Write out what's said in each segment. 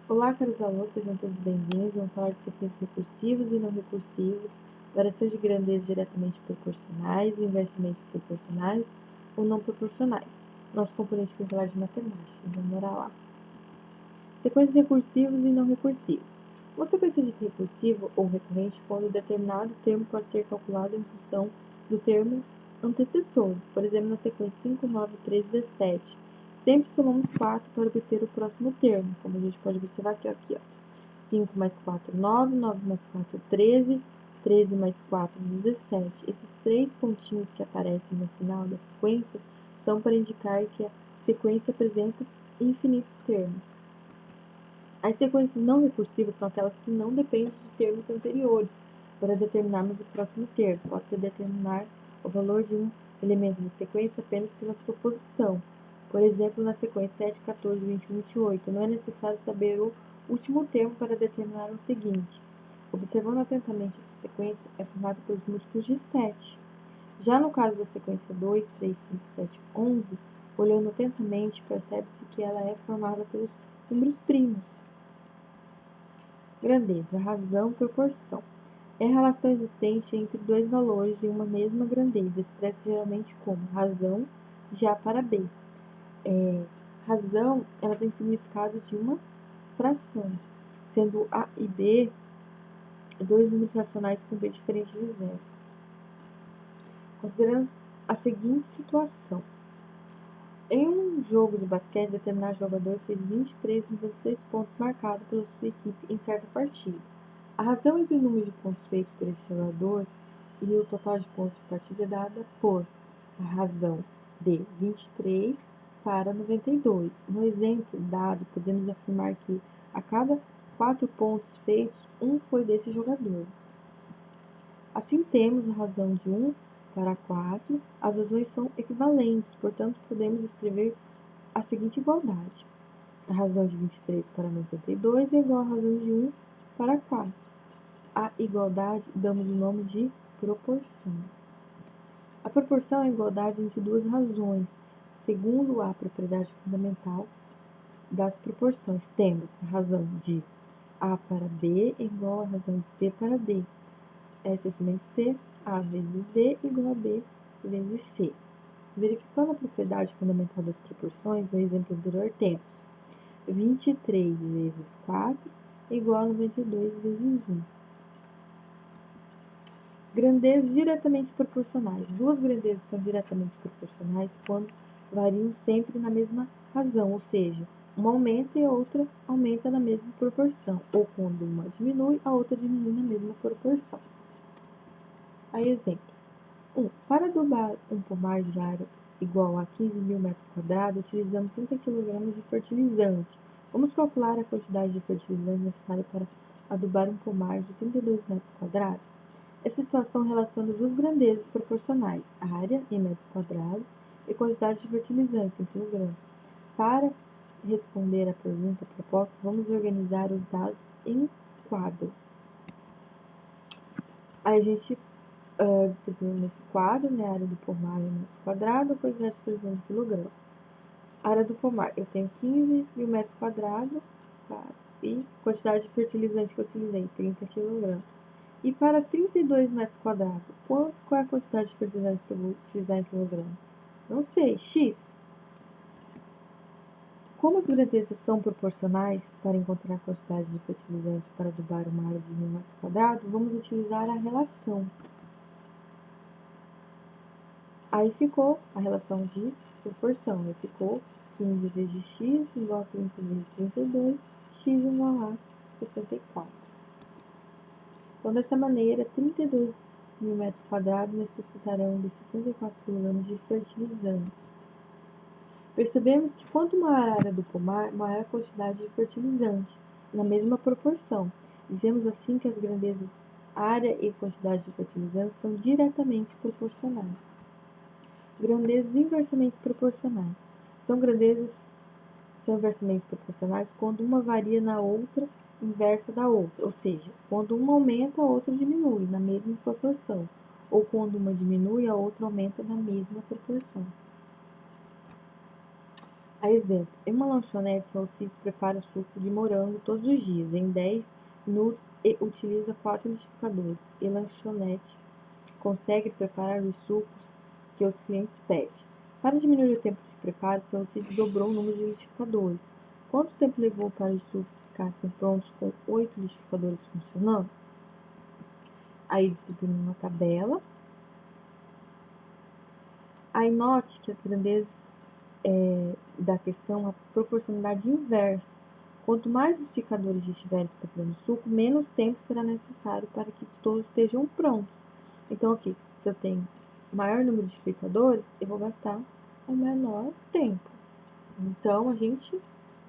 Olá, caros alunos, sejam todos bem-vindos. Vamos falar de sequências recursivas e não recursivas, variação de grandeza diretamente proporcionais, inversamente proporcionais ou não proporcionais. Nosso componente vai falar de matemática, vamos morar lá. Sequências recursivas e não recursivas. Uma sequência dita recursiva ou recorrente quando determinado termo pode ser calculado em função dos termos antecessores. Por exemplo, na sequência 5, 9, 3, 17. Sempre somamos 4 para obter o próximo termo, como a gente pode observar aqui, ó. 5 mais 4, 9, 9 mais 4, 13, 13 mais 4, 17. Esses três pontinhos que aparecem no final da sequência são para indicar que a sequência apresenta infinitos termos. As sequências não recursivas são aquelas que não dependem de termos anteriores para determinarmos o próximo termo. Pode-se determinar o valor de um elemento da sequência apenas pela sua posição. Por exemplo, na sequência 7, 14, 21, 28, não é necessário saber o último termo para determinar o seguinte. Observando atentamente essa sequência, é formada pelos múltiplos de 7. Já no caso da sequência 2, 3, 5, 7, 11, olhando atentamente, percebe-se que ela é formada pelos números primos. Grandeza, razão, proporção. É a relação existente entre dois valores de uma mesma grandeza, expressa geralmente como razão de A para B. Razão, ela tem o significado de uma fração, sendo A e B dois números racionais com B diferente de zero. Consideramos a seguinte situação. Em um jogo de basquete, determinado jogador fez 23,92 pontos marcados pela sua equipe em certa partida. A razão entre o número de pontos feitos por esse jogador e o total de pontos de partida é dada por a razão de 23 para 92. No exemplo dado, podemos afirmar que a cada 4 pontos feitos, um foi desse jogador. Assim, temos a razão de 1 para 4. As razões são equivalentes, portanto, podemos escrever a seguinte igualdade. A razão de 23 para 92 é igual à razão de 1 para 4. A igualdade damos o nome de proporção. A proporção é a igualdade entre duas razões. Segundo a propriedade fundamental das proporções, temos a razão de A para B igual à razão de C para D. S somente C, A vezes D igual a B vezes C. Verificando a propriedade fundamental das proporções, no exemplo anterior temos 23 vezes 4 igual a 92 vezes 1. Grandezas diretamente proporcionais. Duas grandezas são diretamente proporcionais quando variam sempre na mesma razão, ou seja, uma aumenta e a outra aumenta na mesma proporção, ou quando uma diminui, a outra diminui na mesma proporção. Aí, exemplo. 1. Para adubar um pomar de área igual a 15.000 metros quadrados, utilizamos 30 kg de fertilizante. Vamos calcular a quantidade de fertilizante necessária para adubar um pomar de 32 metros quadrados? Essa situação relaciona duas grandezas proporcionais, área em metros quadrados e quantidade de fertilizante em quilograma. Para responder à pergunta proposta, vamos organizar os dados em quadro. Aí a gente distribuiu nesse quadro, né, a área do pomar em metros quadrados, a quantidade de fertilizante em quilograma. A área do pomar, eu tenho 15.000 metros quadrados, tá? E quantidade de fertilizante que eu utilizei, 30 kg. E para 32 metros quadrados, qual é a quantidade de fertilizante que eu vou utilizar em quilograma? Não sei, X. Como as grandezas são proporcionais para encontrar a quantidade de fertilizante para adubar uma área de 1.000 metros quadrados, vamos utilizar a relação. Aí ficou a relação de proporção. Aí ficou 15 vezes x igual a 30 vezes 32, x igual a 64. Então, dessa maneira, 32.000 metros quadrados necessitarão de 64 kg de fertilizantes. Percebemos que quanto maior a área do pomar, maior a quantidade de fertilizante, na mesma proporção. Dizemos assim que as grandezas área e quantidade de fertilizantes são diretamente proporcionais. Grandezas inversamente proporcionais. São inversamente proporcionais quando uma varia na outra inversa da outra, ou seja, quando uma aumenta, a outra diminui na mesma proporção, ou quando uma diminui, a outra aumenta na mesma proporção. A exemplo, em uma lanchonete, seu Alcides prepara suco de morango todos os dias, em 10 minutos, e utiliza 4 liquidificadores. E lanchonete consegue preparar os sucos que os clientes pedem. Para diminuir o tempo de preparo, seu Alcides dobrou o número de liquidificadores. Quanto tempo levou para os sucos ficassem prontos com 8 liquidificadores funcionando? Aí distribui uma tabela. Aí note que as grandezas da questão, a proporcionalidade inversa. Quanto mais liquidificadores estiverem espalhando o suco, menos tempo será necessário para que todos estejam prontos. Então, aqui, se eu tenho maior número de liquidificadores, eu vou gastar o menor tempo. Então, a gente,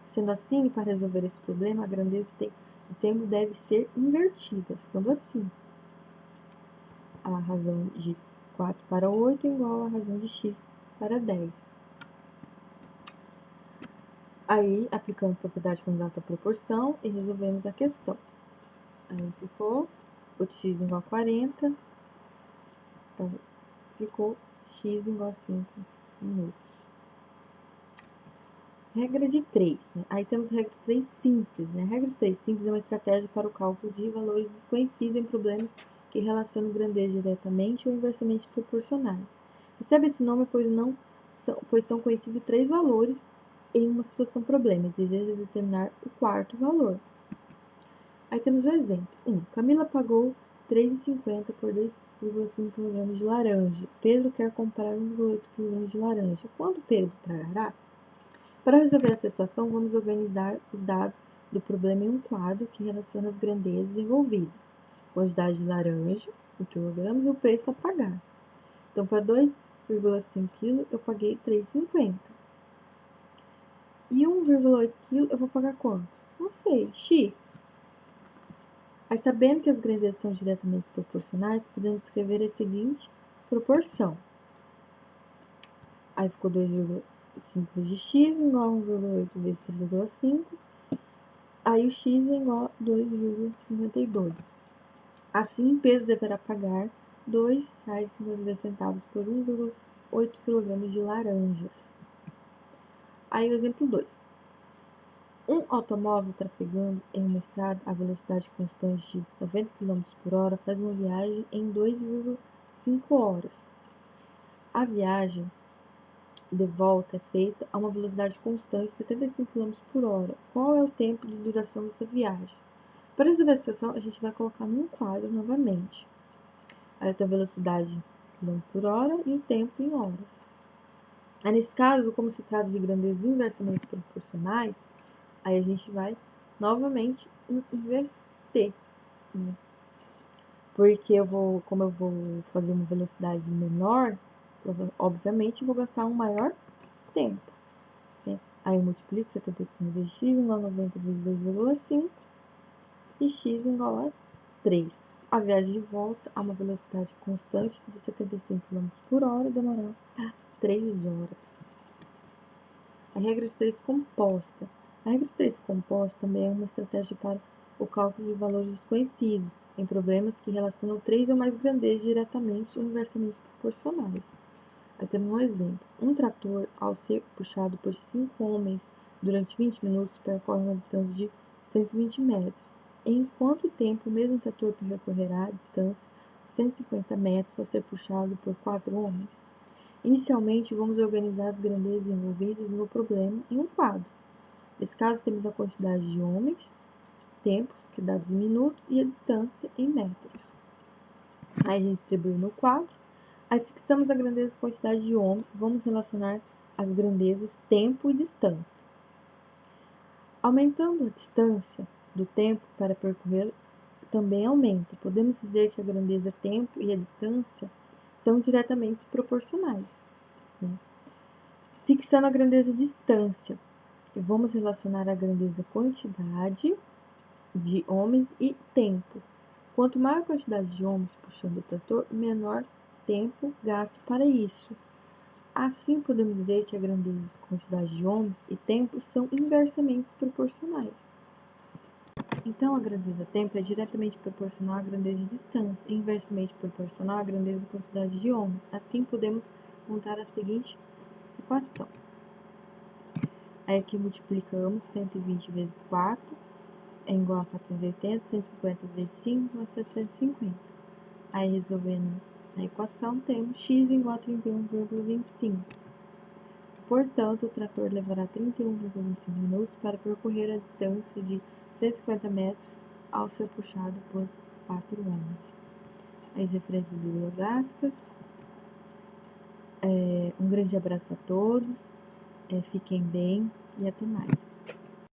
sendo assim, para resolver esse problema, a grandeza do tempo deve ser invertida, ficando assim. A razão de 4 para 8 é igual à razão de x para 10. Aí, aplicando a propriedade fundamental da proporção e resolvemos a questão. Aí ficou 8x igual a 40, então ficou x igual a 5 minutos. Regra de 3, né? Aí temos regra de 3 simples, né? A regra de 3 simples é uma estratégia para o cálculo de valores desconhecidos em problemas que relacionam grandeza diretamente ou inversamente proporcionais. Recebe esse nome pois são conhecidos 3 valores em uma situação problema e deseja determinar o quarto valor. Aí temos o exemplo. 1. Camila pagou R$ 3,50 por 2,5 kg de laranja. Pedro quer comprar 1,8 kg de laranja. Quanto Pedro pagará? Para resolver essa situação, vamos organizar os dados do problema em um quadro que relaciona as grandezas envolvidas. Quantidade de laranja, em quilogramas, e o preço a pagar. Então, para 2,5 kg, eu paguei R$ 3,50. E 1,8 kg, eu vou pagar quanto? Não sei, X. Aí, sabendo que as grandezas são diretamente proporcionais, podemos escrever a seguinte proporção. Aí ficou 2,5 vezes x igual a 1,8 vezes 3,5. Aí o x é igual a 2,52. Assim, Pedro deverá pagar R$ 2,52 por 1,8 kg de laranjas. Aí o exemplo 2. Um automóvel trafegando em uma estrada a velocidade constante de 90 km por hora faz uma viagem em 2,5 horas. A viagem de volta é feita a uma velocidade constante de 75 km por hora. Qual é o tempo de duração dessa viagem? Para resolver a situação, a gente vai colocar num quadro novamente. Aí eu tenho a velocidade km por hora e o tempo em horas. Aí, nesse caso, como se trata de grandezas inversamente proporcionais, aí a gente vai novamente inverter, né? Porque como eu vou fazer uma velocidade menor, obviamente eu vou gastar um maior tempo, né? Aí eu multiplico 75 vezes x igual a 90 vezes 2,5 e x igual a 3. A viagem de volta a uma velocidade constante de 75 km por hora demorará 3 horas. A regra de 3 composta. A regra de 3 composta também é uma estratégia para o cálculo de valores desconhecidos em problemas que relacionam 3 ou mais grandezas diretamente ou inversamente proporcionais. Aí temos um exemplo. Um trator, ao ser puxado por 5 homens durante 20 minutos, percorre uma distância de 120 metros. Em quanto tempo o mesmo trator percorrerá a distância de 150 metros ao ser puxado por 4 homens? Inicialmente, vamos organizar as grandezas envolvidas no problema em um quadro. Nesse caso, temos a quantidade de homens, tempos, que é dados em minutos, e a distância em metros. Aí a gente distribui no quadro. Aí fixamos a grandeza e quantidade de homens. Vamos relacionar as grandezas tempo e distância. Aumentando a distância do tempo para percorrer também aumenta. Podemos dizer que a grandeza tempo e a distância são diretamente proporcionais, né? Fixando a grandeza distância, vamos relacionar a grandeza quantidade de homens e tempo. Quanto maior a quantidade de homens puxando o trator, menor tempo gasto para isso. Assim, podemos dizer que a grandeza e quantidade de homens e tempo são inversamente proporcionais. Então, a grandeza tempo é diretamente proporcional à grandeza de distância e inversamente proporcional à grandeza e quantidade de homens. Assim, podemos montar a seguinte equação. Aí aqui multiplicamos 120 vezes 4 é igual a 480, 150 vezes 5 é 750. Aí resolvendo a equação, temos x igual a 31,25. Portanto, o trator levará 31,25 minutos para percorrer a distância de 150 metros ao ser puxado por 4 homens. As referências bibliográficas. Um grande abraço a todos, fiquem bem e até mais.